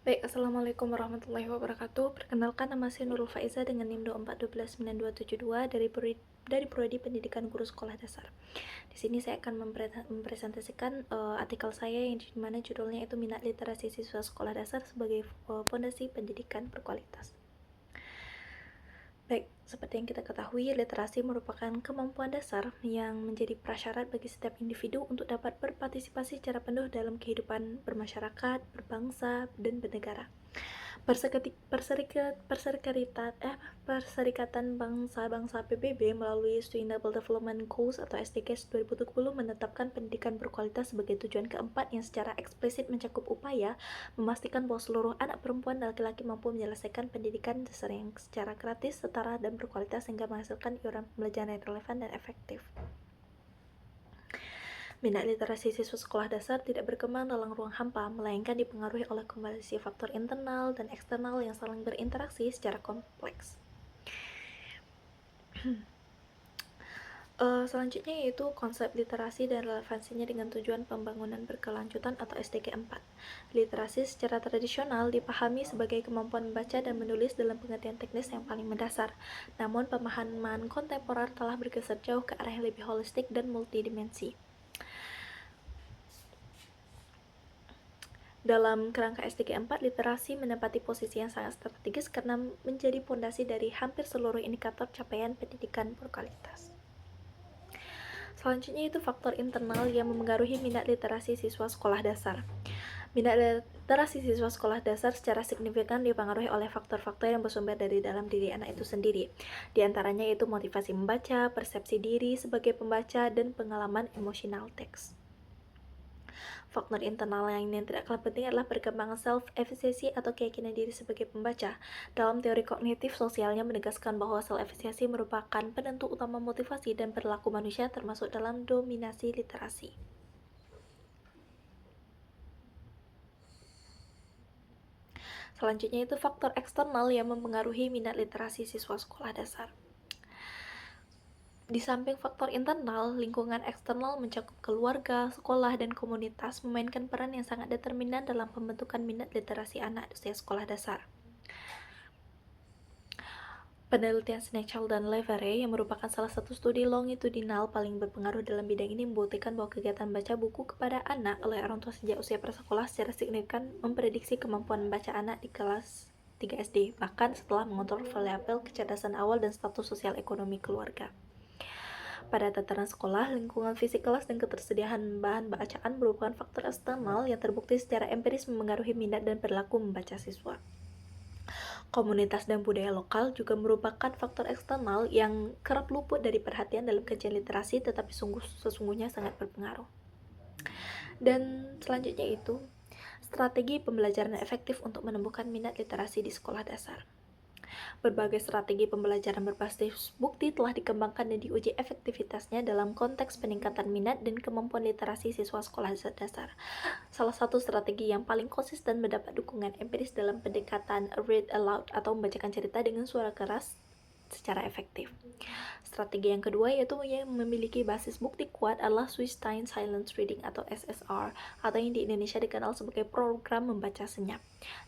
Baik, Assalamualaikum warahmatullahi wabarakatuh. Perkenalkan, nama saya Nurul Faiza dengan NIM 2412972 dari Prodi Pendidikan Guru Sekolah Dasar. Di sini saya akan mempresentasikan artikel saya yang dimana judulnya itu Minat Literasi Siswa Sekolah Dasar sebagai Fondasi Pendidikan Berkualitas. Baik, seperti yang kita ketahui, literasi merupakan kemampuan dasar yang menjadi prasyarat bagi setiap individu untuk dapat berpartisipasi secara penuh dalam kehidupan bermasyarakat, berbangsa, dan bernegara. Perserikatan Bangsa-Bangsa PBB melalui Sustainable Development Goals atau SDGs 2030 menetapkan pendidikan berkualitas sebagai tujuan keempat yang secara eksplisit mencakup upaya memastikan bahwa seluruh anak perempuan dan laki-laki mampu menyelesaikan pendidikan dasar yang secara gratis, setara, dan berkualitas sehingga menghasilkan iuran pembelajaran yang relevan dan efektif. Minat literasi siswa sekolah dasar tidak berkembang dalam ruang hampa, melainkan dipengaruhi oleh kombinasi faktor internal dan eksternal yang saling berinteraksi secara kompleks. Selanjutnya yaitu konsep literasi dan relevansinya dengan tujuan pembangunan berkelanjutan atau SDG 4. Literasi secara tradisional dipahami sebagai kemampuan membaca dan menulis dalam pengertian teknis yang paling mendasar. Namun pemahaman kontemporer telah bergeser jauh ke arah yang lebih holistik dan multidimensi. Dalam kerangka SDG 4, literasi menempati posisi yang sangat strategis karena menjadi pondasi dari hampir seluruh indikator capaian pendidikan berkualitas. Selanjutnya itu faktor internal yang memengaruhi minat literasi siswa sekolah dasar. Minat literasi siswa sekolah dasar secara signifikan dipengaruhi oleh faktor-faktor yang bersumber dari dalam diri anak itu sendiri. Di antaranya itu motivasi membaca, persepsi diri sebagai pembaca, dan pengalaman emosional teks. Faktor internal yang tidak kalah penting adalah perkembangan self-efficacy atau keyakinan diri sebagai pembaca. Dalam teori kognitif sosialnya menegaskan bahwa self-efficacy merupakan penentu utama motivasi dan perilaku manusia termasuk dalam dominasi literasi. Selanjutnya itu faktor eksternal yang mempengaruhi minat literasi siswa sekolah dasar. Di samping faktor internal, lingkungan eksternal mencakup keluarga, sekolah, dan komunitas memainkan peran yang sangat determinan dalam pembentukan minat literasi anak usia sekolah dasar. Penelitian Snechel dan Levere yang merupakan salah satu studi longitudinal paling berpengaruh dalam bidang ini membuktikan bahwa kegiatan baca buku kepada anak oleh orang tua sejak usia prasekolah secara signifikan memprediksi kemampuan membaca anak di kelas 3 SD, bahkan setelah mengontrol variabel kecerdasan awal dan status sosial ekonomi keluarga. Pada tataran sekolah, lingkungan fisik kelas dan ketersediaan bahan bacaan merupakan faktor eksternal yang terbukti secara empiris memengaruhi minat dan perilaku membaca siswa. Komunitas dan budaya lokal juga merupakan faktor eksternal yang kerap luput dari perhatian dalam kajian literasi, tetapi sesungguhnya sangat berpengaruh. Dan selanjutnya itu, strategi pembelajaran efektif untuk menumbuhkan minat literasi di sekolah dasar. Berbagai strategi pembelajaran berbasis bukti telah dikembangkan dan diuji efektivitasnya dalam konteks peningkatan minat dan kemampuan literasi siswa sekolah dasar. Salah satu strategi yang paling konsisten mendapat dukungan empiris dalam pendekatan read aloud atau membacakan cerita dengan suara keras secara efektif. Strategi yang kedua yaitu yang memiliki basis bukti kuat adalah Swiss-Stein Silent Reading atau SSR, atau yang di Indonesia dikenal sebagai program membaca senyap.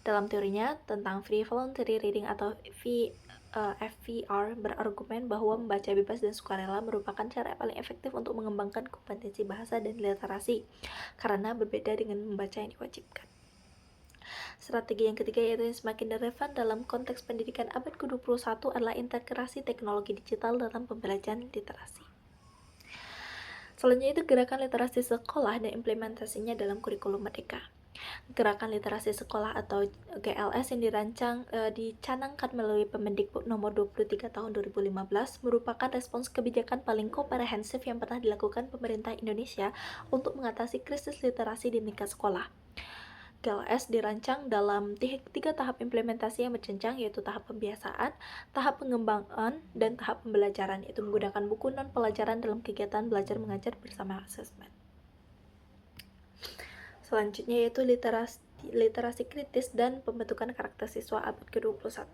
Dalam teorinya tentang Free Voluntary Reading atau FVR berargumen bahwa membaca bebas dan sukarela merupakan cara paling efektif untuk mengembangkan kompetensi bahasa dan literasi karena berbeda dengan membaca yang diwajibkan. Strategi yang ketiga yaitu yang semakin relevan dalam konteks pendidikan abad ke-21 adalah integrasi teknologi digital dalam pembelajaran literasi. Selanjutnya itu gerakan literasi sekolah dan implementasinya dalam kurikulum merdeka. Gerakan literasi sekolah atau GLS yang dicanangkan melalui Permendikbud nomor 23 tahun 2015 merupakan respons kebijakan paling komprehensif yang pernah dilakukan pemerintah Indonesia untuk mengatasi krisis literasi di tingkat sekolah. GLS dirancang dalam 3 tahap implementasi yang berjenjang, yaitu tahap pembiasaan, tahap pengembangan, dan tahap pembelajaran, yaitu menggunakan buku non-pelajaran dalam kegiatan belajar mengajar bersama asesmen. Selanjutnya yaitu literasi literasi kritis dan pembentukan karakter siswa abad ke-21.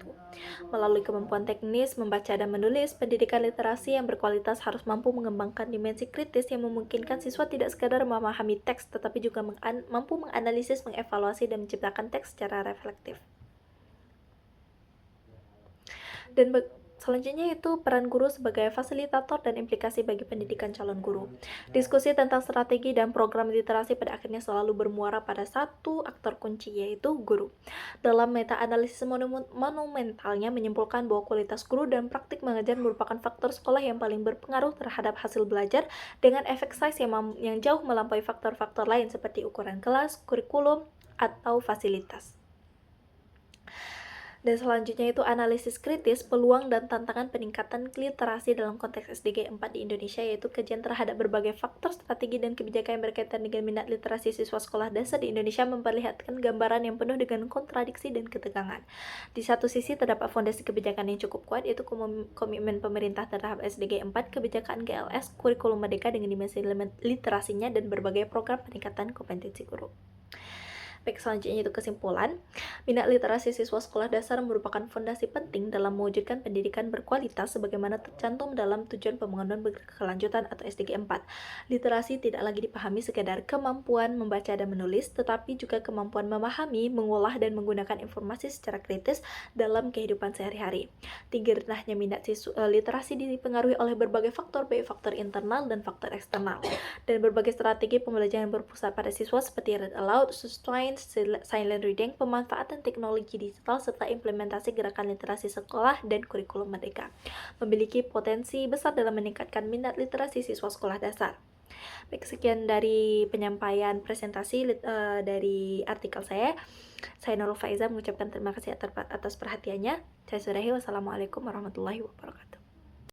Melalui kemampuan teknis membaca dan menulis, pendidikan literasi yang berkualitas harus mampu mengembangkan dimensi kritis yang memungkinkan siswa tidak sekadar memahami teks tetapi juga mampu menganalisis, mengevaluasi, dan menciptakan teks secara reflektif. Dan selanjutnya itu peran guru sebagai fasilitator dan implikasi bagi pendidikan calon guru. Diskusi tentang strategi dan program literasi pada akhirnya selalu bermuara pada satu aktor kunci, yaitu guru. Dalam meta-analisis monumentalnya menyimpulkan bahwa kualitas guru dan praktik mengajar merupakan faktor sekolah yang paling berpengaruh terhadap hasil belajar dengan efek size yang jauh melampaui faktor-faktor lain seperti ukuran kelas, kurikulum, atau fasilitas. Dan selanjutnya itu analisis kritis, peluang dan tantangan peningkatan literasi dalam konteks SDG 4 di Indonesia, yaitu kajian terhadap berbagai faktor strategi dan kebijakan yang berkaitan dengan minat literasi siswa sekolah dasar di Indonesia memperlihatkan gambaran yang penuh dengan kontradiksi dan ketegangan. Di satu sisi terdapat fondasi kebijakan yang cukup kuat, yaitu komitmen pemerintah terhadap SDG 4, kebijakan GLS, kurikulum merdeka dengan dimensi literasinya, dan berbagai program peningkatan kompetensi guru. Baik, selanjutnya itu kesimpulan. Minat literasi siswa sekolah dasar merupakan fondasi penting dalam mewujudkan pendidikan berkualitas sebagaimana tercantum dalam Tujuan Pembangunan Berkelanjutan atau SDG 4. Literasi tidak lagi dipahami sekedar kemampuan membaca dan menulis, tetapi juga kemampuan memahami, mengolah, dan menggunakan informasi secara kritis dalam kehidupan sehari-hari. Tinggi rendahnya minat literasi dipengaruhi oleh berbagai faktor, baik faktor internal dan faktor eksternal. Dan berbagai strategi pembelajaran berpusat pada siswa seperti read aloud, sustain, silent reading, pemanfaatan teknologi digital, serta implementasi gerakan literasi sekolah dan kurikulum merdeka memiliki potensi besar dalam meningkatkan minat literasi siswa sekolah dasar. Baik, sekian dari penyampaian presentasi dari artikel saya. Saya Nurul Faiza mengucapkan terima kasih atas perhatiannya. Saya sudahi. Wassalamualaikum warahmatullahi wabarakatuh.